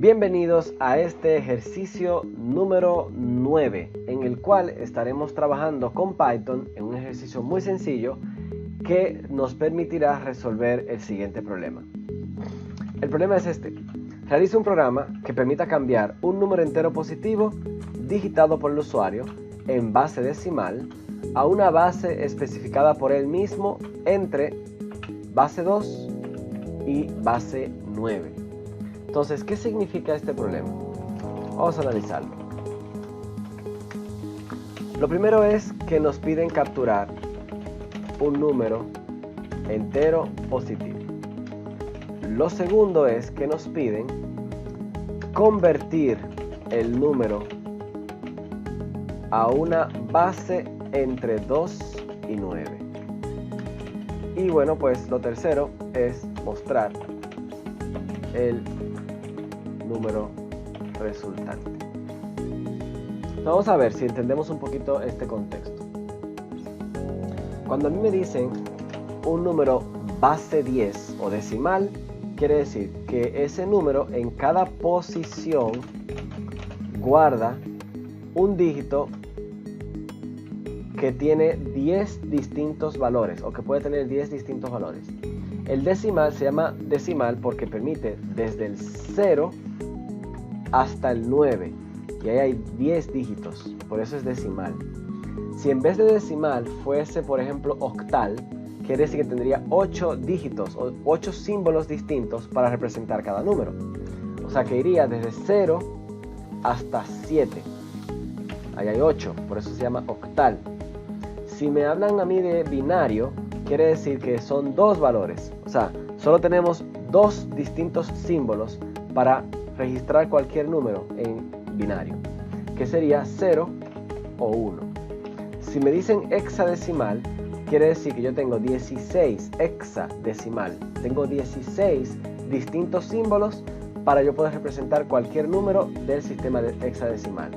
Bienvenidos a este ejercicio número 9, en el cual estaremos trabajando con Python en un ejercicio muy sencillo que nos permitirá resolver el siguiente problema. El problema es este: realiza un programa que permita cambiar un número entero positivo digitado por el usuario en base decimal a una base especificada por él mismo entre base 2 y base 9. Entonces, ¿qué significa este problema? Vamos a analizarlo. Lo primero es que nos piden capturar un número entero positivo. Lo segundo es que nos piden convertir el número a una base entre 2 y 9. Y bueno, pues lo tercero es mostrar el número resultante. Vamos a ver si entendemos un poquito este contexto. Cuando a mí me dicen un número base 10 o decimal, quiere decir que ese número en cada posición guarda un dígito que tiene 10 distintos valores o que puede tener 10 distintos valores. El decimal se llama decimal porque permite desde el 0 hasta el 9 y ahí hay 10 dígitos, por eso es decimal. Si en vez de decimal fuese, por ejemplo, octal, quiere decir que tendría 8 dígitos o 8 símbolos distintos para representar cada número. O sea que iría desde 0 hasta 7. Ahí hay 8, por eso se llama octal. Si me hablan a mí de binario, quiere decir que son 2 valores. O sea, solo tenemos 2 distintos símbolos para registrar cualquier número en binario, que sería 0 o 1. Si me dicen hexadecimal, quiere decir que yo tengo 16 hexadecimal. Tengo 16 distintos símbolos para yo poder representar cualquier número del sistema hexadecimal,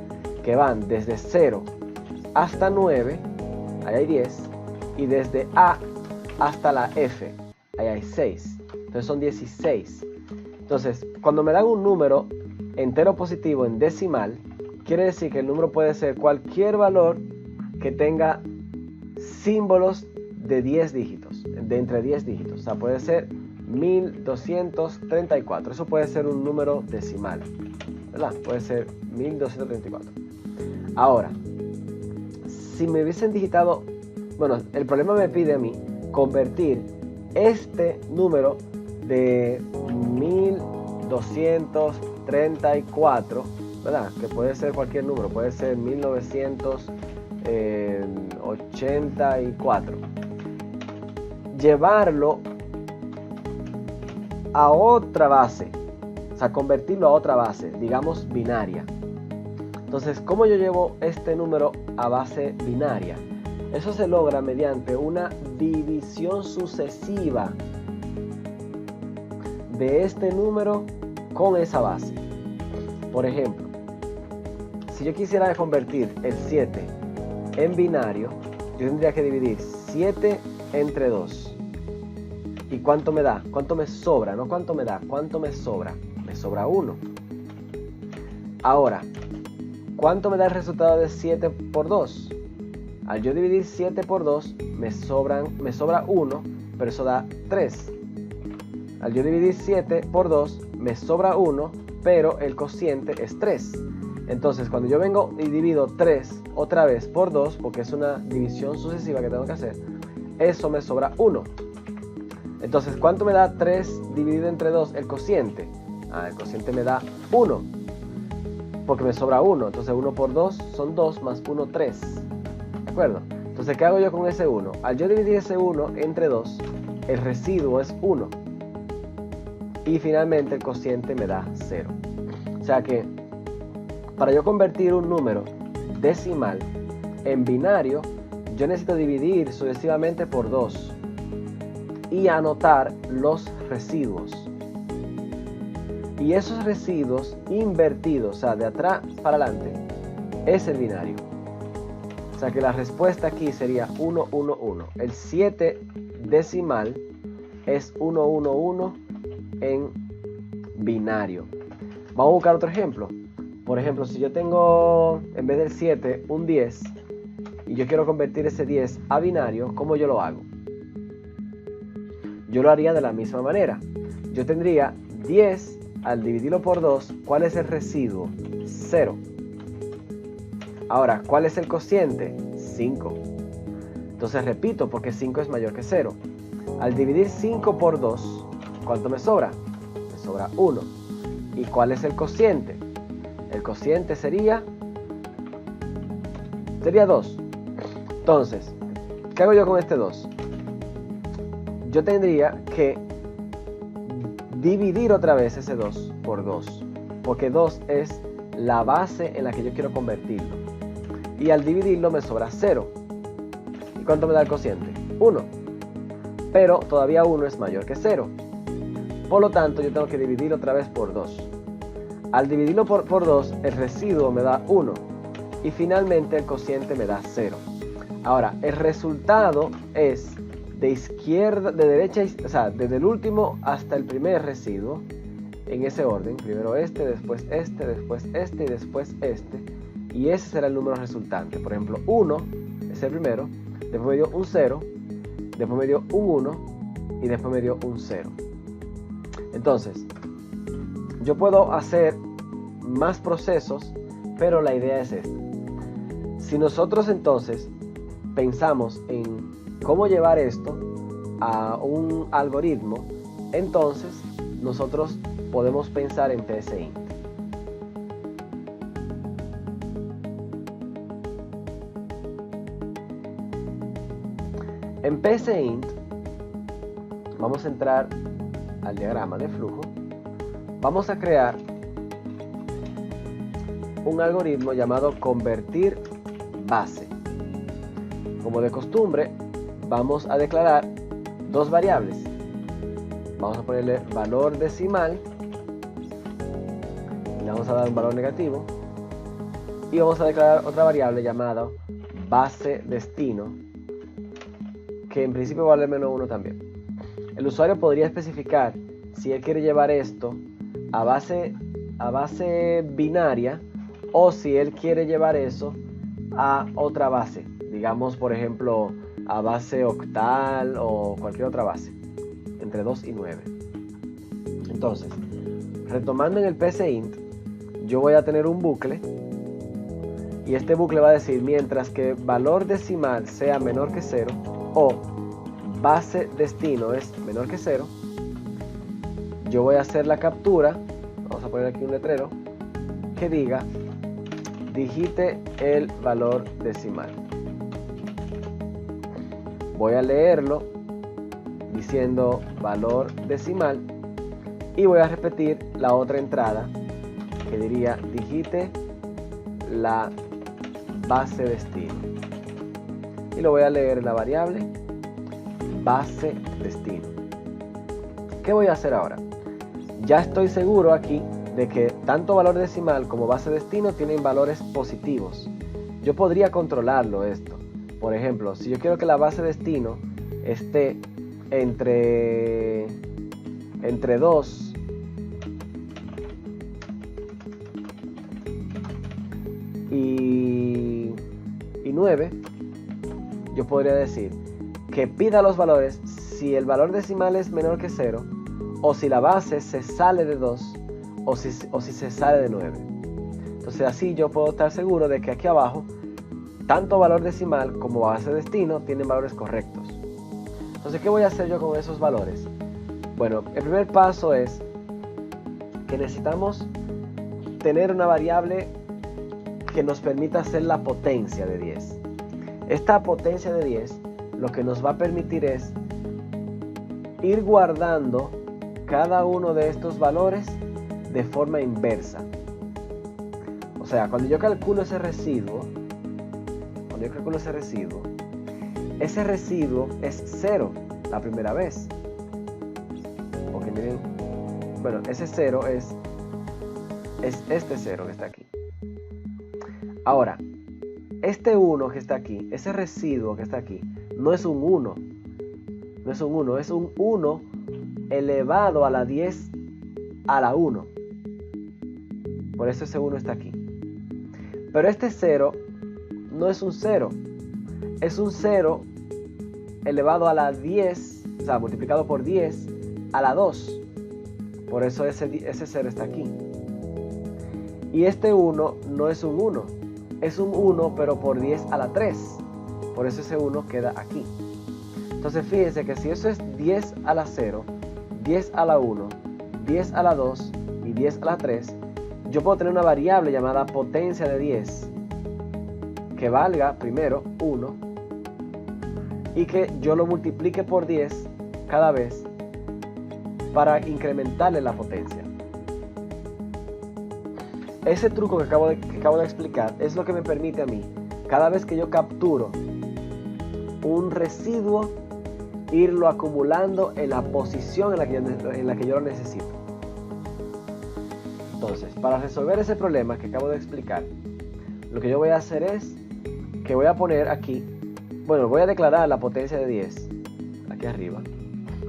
que van desde 0 hasta 9, ahí hay 10, y desde A hasta la F, ahí hay 6. Entonces son 16. Entonces, cuando me dan un número entero positivo en decimal, quiere decir que el número puede ser cualquier valor que tenga símbolos de 10 dígitos, de entre 10 dígitos. O sea, puede ser 1234. Eso puede ser un número decimal, ¿verdad? Puede ser 1234. Ahora, si me hubiesen digitado, bueno, el problema me pide a mí convertir este número de 1234, ¿verdad? Que puede ser cualquier número, puede ser 1984. Llevarlo a otra base, o sea, convertirlo a otra base, digamos binaria. Entonces, ¿cómo yo llevo este número a base binaria? Eso se logra mediante una división sucesiva de este número con esa base. Por ejemplo, si yo quisiera convertir el 7 en binario, yo tendría que dividir 7 entre 2. ¿Y cuánto me da? ¿Cuánto me sobra? No cuánto me da, ¿cuánto me sobra? Me sobra 1. Ahora, ¿cuánto me da el resultado de 7 por 2? Al yo dividir 7 por 2, me sobra 1, pero eso da 3. Al yo dividir 7 por 2, me sobra 1, pero el cociente es 3. Entonces, cuando yo vengo y divido 3 otra vez por 2, porque es una división sucesiva que tengo que hacer, eso me sobra 1. Entonces, ¿cuánto me da 3 dividido entre 2? El cociente. El cociente me da 1, porque me sobra 1. Entonces, 1 por 2 son 2, más 1, 3. ¿De acuerdo? Entonces, ¿qué hago yo con ese 1? Al yo dividir ese 1 entre 2, el residuo es 1. Y finalmente el cociente me da 0. O sea que para yo convertir un número decimal en binario, yo necesito dividir sucesivamente por 2 y anotar los residuos. Y esos residuos invertidos, o sea, de atrás para adelante, es el binario. O sea que la respuesta aquí sería 1, 1, 1. El 7 decimal es 1, 1, 1 en binario. Vamos a buscar otro ejemplo. Por ejemplo, si yo tengo en vez del 7 un 10 y yo quiero convertir ese 10 a binario, ¿cómo yo lo hago? Yo lo haría de la misma manera. Yo tendría 10 al dividirlo por 2, ¿cuál es el residuo? 0. Ahora, ¿cuál es el cociente? 5. Entonces repito, porque 5 es mayor que 0. Al dividir 5 por 2, ¿cuánto me sobra? Me sobra 1. ¿Y cuál es el cociente? El cociente sería 2. Entonces, ¿qué hago yo con este 2? Yo tendría que dividir otra vez ese 2 por 2, porque 2 es la base en la que yo quiero convertirlo. Y al dividirlo me sobra 0. ¿Y cuánto me da el cociente? 1. Pero todavía 1 es mayor que 0. Por lo tanto, yo tengo que dividir otra vez por 2. Al dividirlo por 2, el residuo me da 1. Y finalmente el cociente me da 0. Ahora, el resultado es de derecha, o sea, desde el último hasta el primer residuo, en ese orden. Primero este, después este, después este y después este. Y ese será el número resultante. Por ejemplo, 1 es el primero, después me dio un 0, después me dio un 1 y después me dio un 0. Entonces, yo puedo hacer más procesos, pero la idea es esta. Si nosotros entonces pensamos en cómo llevar esto a un algoritmo, entonces nosotros podemos pensar en PSINT. En PSINT vamos a entrar al diagrama de flujo. Vamos a crear un algoritmo llamado convertir base. Como de costumbre, vamos a declarar dos variables. Vamos a ponerle valor decimal, le vamos a dar un valor negativo y vamos a declarar otra variable llamada base destino, que en principio vale menos 1 también. El usuario podría especificar si él quiere llevar esto a base binaria o si él quiere llevar eso a otra base, digamos por ejemplo a base octal o cualquier otra base, entre 2 y 9. Entonces, retomando en el PSINT, yo voy a tener un bucle y este bucle va a decir mientras que valor decimal sea menor que 0 o base destino es menor que 0, yo voy a hacer la captura. Vamos a poner aquí un letrero que diga digite el valor decimal. Voy a leerlo diciendo valor decimal y voy a repetir la otra entrada que diría digite la base destino y lo voy a leer en la variable base destino. ¿Qué voy a hacer ahora? Ya estoy seguro aquí de que tanto valor decimal como base destino tienen valores positivos. Yo podría controlarlo esto. Por ejemplo, si yo quiero que la base destino esté entre 2 y 9, yo podría decir que pida los valores si el valor decimal es menor que 0 o si la base se sale de 2 o si se sale de 9. Entonces así yo puedo estar seguro de que aquí abajo tanto valor decimal como base destino tienen valores correctos. Entonces, ¿qué voy a hacer yo con esos valores? Bueno, el primer paso es que necesitamos tener una variable que nos permita hacer la potencia de 10. Esta potencia de 10 lo que nos va a permitir es ir guardando cada uno de estos valores de forma inversa. O sea, cuando yo calculo ese residuo, ese residuo es 0 la primera vez. Porque miren, bueno, ese 0 es este 0 que está aquí. Ahora, este 1 que está aquí, ese residuo que está aquí, no es un 1. No es un 1, es un 1 elevado a la 10 a la 1. Por eso ese 1 está aquí. Pero este 0 no es un 0. Es un 0 elevado a la 10, o sea, multiplicado por 10 a la 2. Por eso ese 0 está aquí. Y este 1 no es un 1. Es un 1 pero por 10 a la 3. Por eso ese 1 queda aquí. Entonces fíjense que si eso es 10 a la 0, 10 a la 1, 10 a la 2 y 10 a la 3, yo puedo tener una variable llamada potencia de 10 que valga primero 1 y que yo lo multiplique por 10 cada vez para incrementarle la potencia. Ese truco que acabo de explicar es lo que me permite a mí, cada vez que yo capturo un residuo, irlo acumulando en la posición en la que yo lo necesito. Entonces, para resolver ese problema que acabo de explicar, lo que yo voy a hacer es que voy a poner aquí, bueno, voy a declarar la potencia de 10 aquí arriba,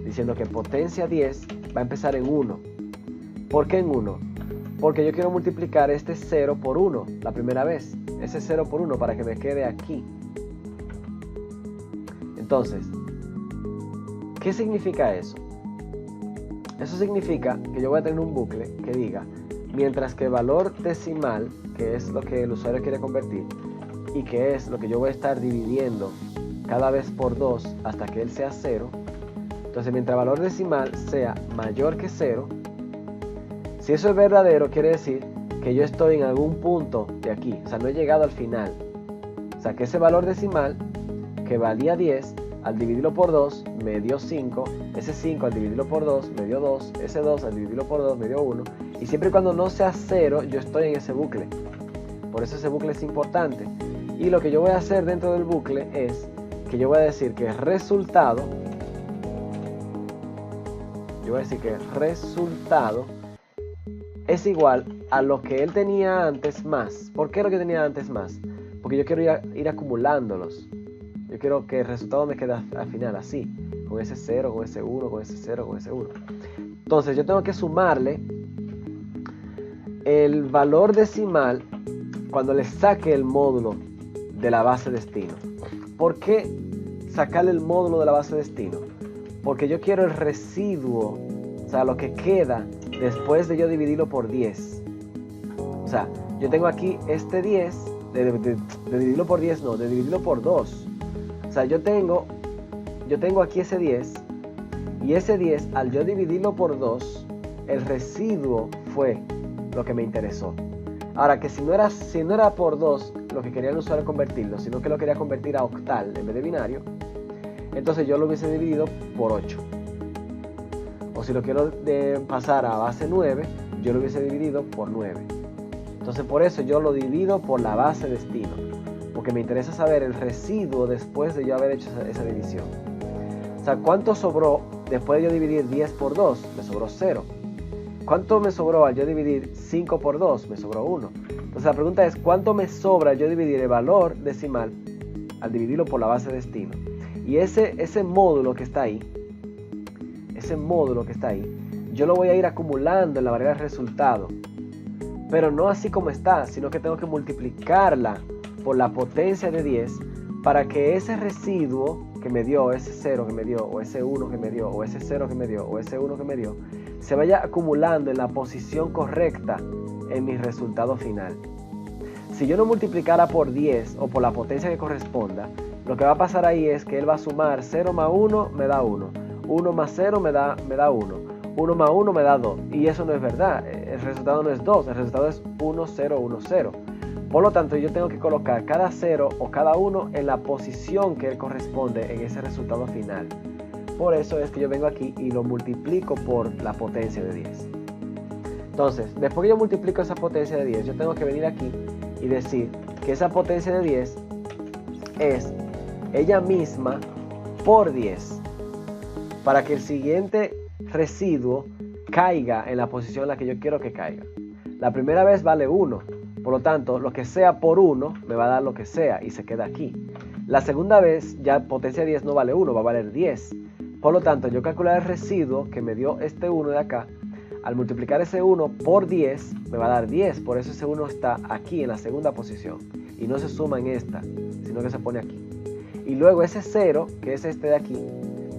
diciendo que potencia 10 va a empezar en 1. ¿Por qué en 1? Porque yo quiero multiplicar este 0 por 1 la primera vez, ese 0 por 1 para que me quede aquí. Entonces, ¿qué significa eso? Eso significa que yo voy a tener un bucle que diga, mientras que el valor decimal, que es lo que el usuario quiere convertir, y que es lo que yo voy a estar dividiendo cada vez por 2 hasta que él sea 0, entonces mientras el valor decimal sea mayor que 0, si eso es verdadero, quiere decir que yo estoy en algún punto de aquí, o sea, no he llegado al final. O sea, que ese valor decimal, que valía 10, al dividirlo por 2, me dio 5, ese 5 al dividirlo por 2, me dio 2, ese 2 al dividirlo por 2, me dio 1, y siempre y cuando no sea 0, yo estoy en ese bucle. Por eso ese bucle es importante. Y lo que yo voy a hacer dentro del bucle es que yo voy a decir que el resultado, es igual a lo que él tenía antes más. ¿Por qué lo que tenía antes más? Porque yo quiero ir acumulándolos. Yo quiero que el resultado me quede al final así, con ese 0, con ese 1, con ese 0, con ese 1. Entonces yo tengo que sumarle el valor decimal cuando le saque el módulo de la base destino. ¿Por qué sacarle el módulo de la base destino? Porque yo quiero el residuo, o sea, lo que queda después de yo dividirlo por 10. O sea, yo tengo aquí este 10, de dividirlo por 10 no, de dividirlo por 2. O sea, yo tengo aquí ese 10, y ese 10, al yo dividirlo por 2, el residuo fue lo que me interesó. Ahora, que si no era por 2 lo que quería el usuario convertirlo, sino que lo quería convertir a octal en vez de binario, entonces yo lo hubiese dividido por 8. O si lo quiero pasar a base 9, yo lo hubiese dividido por 9. Entonces por eso yo lo divido por la base destino, porque me interesa saber el residuo después de yo haber hecho esa división. O sea, ¿cuánto sobró después de yo dividir 10 por 2? Me sobró 0. ¿Cuánto me sobró al yo dividir 5 por 2? Me sobró 1. Entonces la pregunta es, ¿cuánto me sobra al yo dividir el valor decimal al dividirlo por la base destino? Y ese módulo que está ahí, yo lo voy a ir acumulando en la variable resultado. Pero no así como está, sino que tengo que multiplicarla por la potencia de 10 para que ese residuo que me dio, ese 0 que me dio, o ese 1 que me dio, o ese 0 que me dio, o ese 1 que me dio, se vaya acumulando en la posición correcta en mi resultado final. Si yo no multiplicara por 10 o por la potencia que corresponda, lo que va a pasar ahí es que él va a sumar 0 más 1 me da 1, 1 más 0 me da 1, 1 más 1 me da 2, y eso no es verdad. El resultado no es 2, el resultado es 1, 0, 1, 0. Por lo tanto, yo tengo que colocar cada 0 o cada 1 en la posición que corresponde en ese resultado final. Por eso es que yo vengo aquí y lo multiplico por la potencia de 10. Entonces, después que yo multiplico esa potencia de 10, yo tengo que venir aquí y decir que esa potencia de 10 es ella misma por 10, para que el siguiente residuo caiga en la posición en la que yo quiero que caiga. La primera vez vale 1, por lo tanto, lo que sea por 1 me va a dar lo que sea y se queda aquí. La segunda vez ya potencia 10 no vale 1, va a valer 10. Por lo tanto, yo calcular el residuo que me dio este 1 de acá, Al multiplicar ese 1 por 10, me va a dar 10. Por eso ese 1 está aquí en la segunda posición. Y no se suma en esta, sino que se pone aquí. Y luego ese 0, que es este de aquí,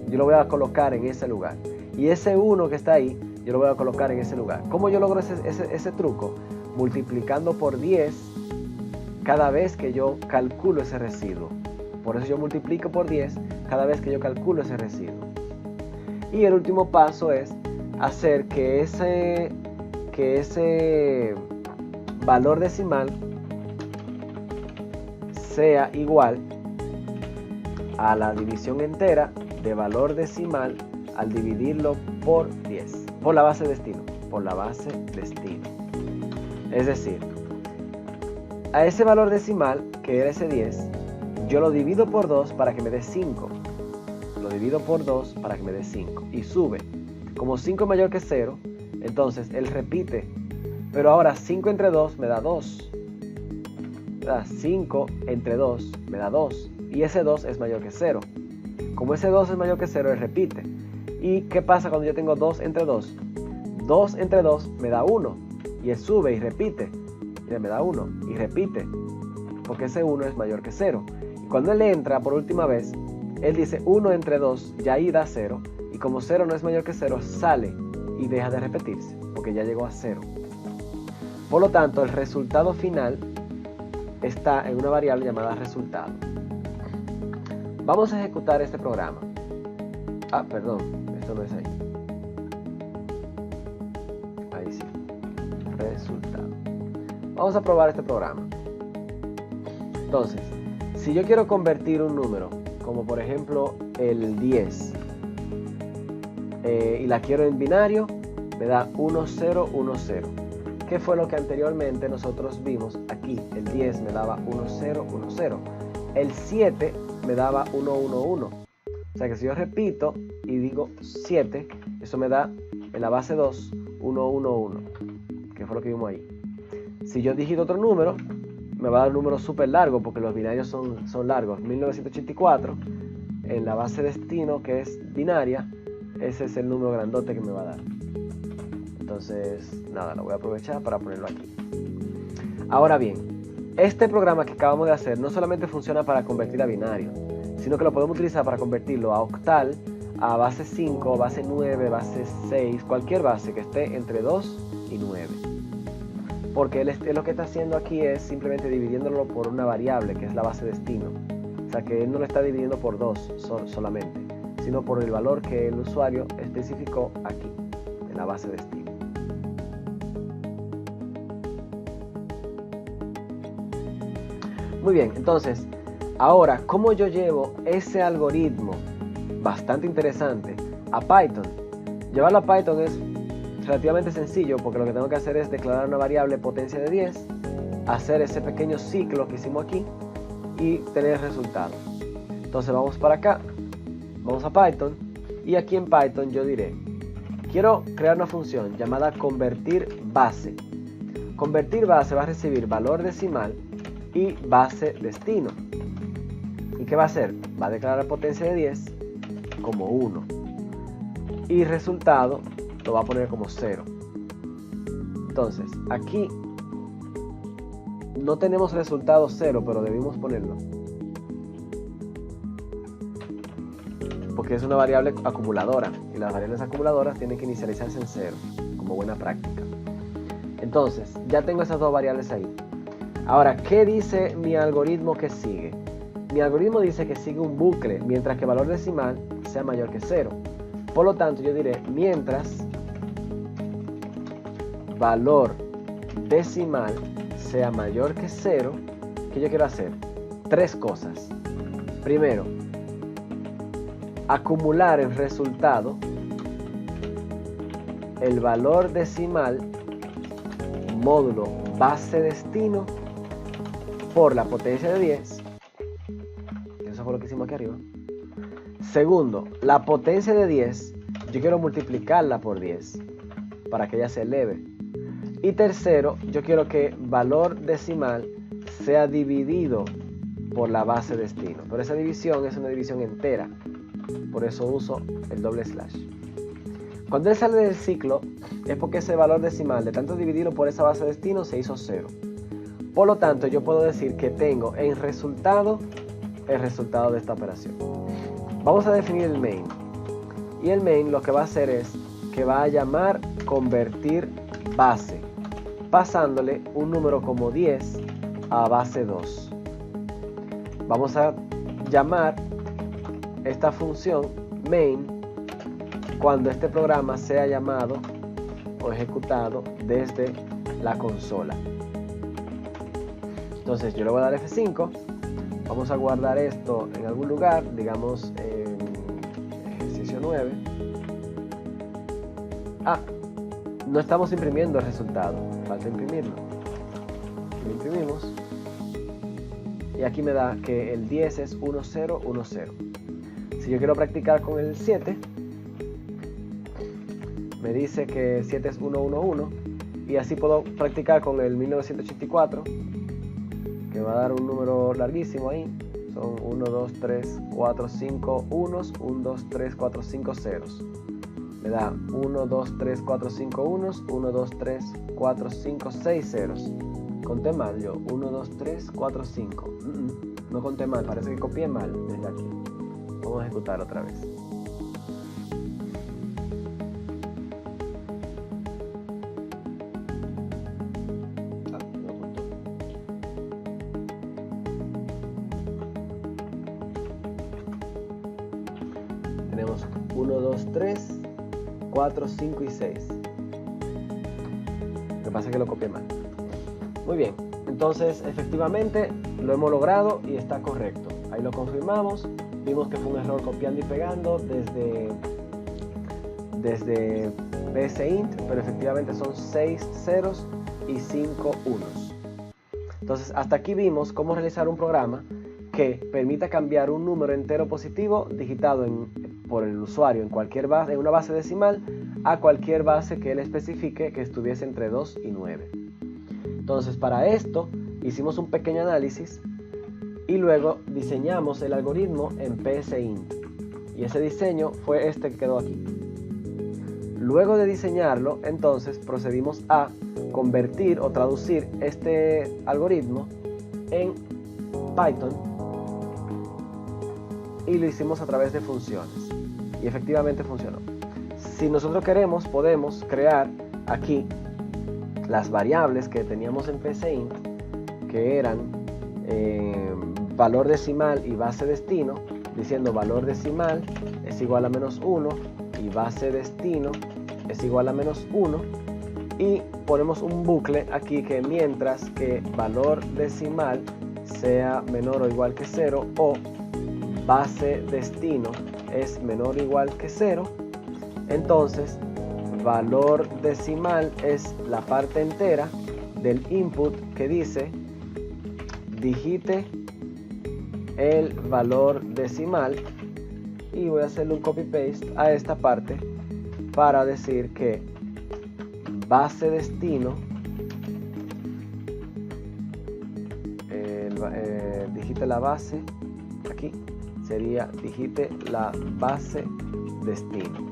yo lo voy a colocar en ese lugar. Y ese 1 que está ahí, yo lo voy a colocar en ese lugar. ¿Cómo yo logro ese truco? Multiplicando por 10 cada vez que yo calculo ese residuo. Por eso yo multiplico por 10 cada vez que yo calculo ese residuo. Y el último paso es hacer que ese valor decimal sea igual a la división entera de valor decimal al dividirlo por 10, por la base destino, Es decir, a ese valor decimal, que era ese 10, yo lo divido por 2 para que me dé 5. Lo divido por 2 para que me dé 5. Y sube. Como 5 es mayor que 0, entonces él repite. Pero ahora 5 entre 2 me da 2. 5 entre 2 me da 2. Y ese 2 es mayor que 0. Como ese 2 es mayor que 0, él repite. ¿Y qué pasa cuando yo tengo 2 entre 2? 2 entre 2 me da 1. Y él sube y repite. Mira, me da 1 y repite. Porque ese 1 es mayor que 0. Y cuando él entra por última vez, él dice 1 entre 2, ya ahí da 0. Y como 0 no es mayor que 0, sale y deja de repetirse. Porque ya llegó a 0. Por lo tanto, el resultado final está en una variable llamada resultado. Vamos a ejecutar este programa. Perdón, esto no es ahí. Ahí sí. Resultado. Vamos a probar este programa. Entonces, si yo quiero convertir un número, como por ejemplo el 10, y la quiero en binario, me da 1, 0, 1, 0. ¿Qué fue lo que anteriormente nosotros vimos aquí? El 10 me daba 1, 0, 1, 0. El 7 me daba 1, 1, 1. O sea que si yo repito y digo 7, eso me da en la base 2, 1, 1, 1. ¿Qué fue lo que vimos ahí? Si yo digito otro número, me va a dar un número súper largo porque los binarios son largos. 1984, en la base destino que es binaria, ese es el número grandote que me va a dar. Entonces, nada, lo voy a aprovechar para ponerlo aquí. Ahora bien, este programa que acabamos de hacer no solamente funciona para convertir a binario, sino que lo podemos utilizar para convertirlo a octal, a base 5, base 9, base 6, cualquier base que esté entre 2 y 9. Porque él lo que está haciendo aquí es simplemente dividiéndolo por una variable que es la base destino. O sea que él no lo está dividiendo por 2 solamente, sino por el valor que el usuario especificó aquí, en la base destino. Muy bien, entonces, ahora, ¿cómo yo llevo ese algoritmo bastante interesante a Python? Llevarlo a Python es relativamente sencillo porque lo que tengo que hacer es declarar una variable potencia de 10, hacer ese pequeño ciclo que hicimos aquí y tener el resultado. Entonces vamos para acá, vamos a Python y aquí en Python yo diré, quiero crear una función llamada convertir base. Convertir base va a recibir valor decimal y base destino. ¿Y qué va a hacer? Va a declarar potencia de 10 como 1 y resultado lo va a poner como 0. Entonces, aquí no tenemos resultado 0, pero debimos ponerlo. Porque es una variable acumuladora. Y las variables acumuladoras tienen que inicializarse en 0, como buena práctica. Entonces, ya tengo esas dos variables ahí. Ahora, ¿qué dice mi algoritmo que sigue? Mi algoritmo dice que sigue un bucle, mientras que el valor decimal sea mayor que 0. Por lo tanto, yo diré, mientras valor decimal sea mayor que 0, ¿qué yo quiero hacer? 3 cosas. Primero, acumular el resultado, el valor decimal, módulo base destino, por la potencia de 10. Eso fue lo que hicimos aquí arriba. Segundo, la potencia de 10, yo quiero multiplicarla por 10 para que ella se eleve. Y tercero, yo quiero que valor decimal sea dividido por la base destino. Pero esa división es una división entera. Por eso uso el doble slash. Cuando él sale del ciclo, es porque ese valor decimal, de tanto dividirlo por esa base de destino, se hizo 0. Por lo tanto, yo puedo decir que tengo en resultado el resultado de esta operación. Vamos a definir el main. Y el main lo que va a hacer es que va a llamar convertir base, pasándole un número como 10 a base 2. Vamos a llamar esta función main cuando este programa sea llamado o ejecutado desde la consola. Entonces yo le voy a dar F5, vamos a guardar esto en algún lugar, digamos en ejercicio 9. No estamos imprimiendo el resultado, falta imprimirlo. Lo imprimimos y aquí me da que el 10 es 1, 0, 1, 0. Si yo quiero practicar con el 7, me dice que 7 es 1, 1, 1 y así puedo practicar con el 1984, que va a dar un número larguísimo ahí. Son 1, 2, 3, 4, 5 unos, 1, 2, 3, 4, 5 ceros. Me da 1, 2, 3, 4, 5 unos, 1, 2, 3, 4, 5, 6 ceros. Conté mal yo, 1, 2, 3, 4, 5. No conté mal, parece que copié mal desde aquí. Vamos a ejecutar otra vez. Tenemos 1, 2, 3, 4, 5 y 6. Lo que pasa es que lo copié mal. Muy bien, entonces efectivamente lo hemos logrado y está correcto. Ahí lo confirmamos. Vimos que fue un error copiando y pegando desde PSInt, pero efectivamente son 6 ceros y 5 unos. Entonces hasta aquí vimos cómo realizar un programa que permita cambiar un número entero positivo digitado por el usuario en cualquier base, en una base decimal, a cualquier base que él especifique que estuviese entre 2 y 9. Entonces para esto hicimos un pequeño análisis y luego diseñamos el algoritmo en PSInt. Y ese diseño fue este que quedó aquí. Luego de diseñarlo, entonces procedimos a convertir o traducir este algoritmo en Python y lo hicimos a través de funciones. Y efectivamente funcionó. Si nosotros queremos, podemos crear aquí las variables que teníamos en PSInt, que eran valor decimal y base destino, diciendo valor decimal es igual a menos 1 y base destino es igual a menos 1, y ponemos un bucle aquí que mientras que valor decimal sea menor o igual que 0 o base destino es menor o igual que 0, entonces valor decimal es la parte entera del input que dice digite el valor decimal, y voy a hacerle un copy paste a esta parte para decir que base destino digite la base, aquí sería digite la base destino.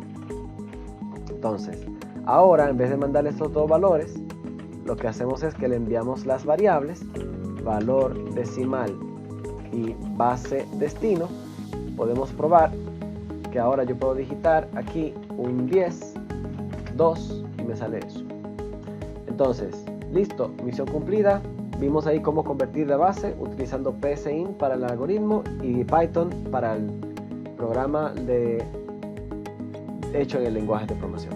Entonces ahora, en vez de mandarle estos dos valores, lo que hacemos es que le enviamos las variables valor decimal y base destino. Podemos probar que ahora yo puedo digitar aquí un 10, 2 y me sale eso. Entonces, listo, misión cumplida. Vimos ahí cómo convertir la base utilizando PSInt para el algoritmo y Python para el programa hecho en el lenguaje de programación.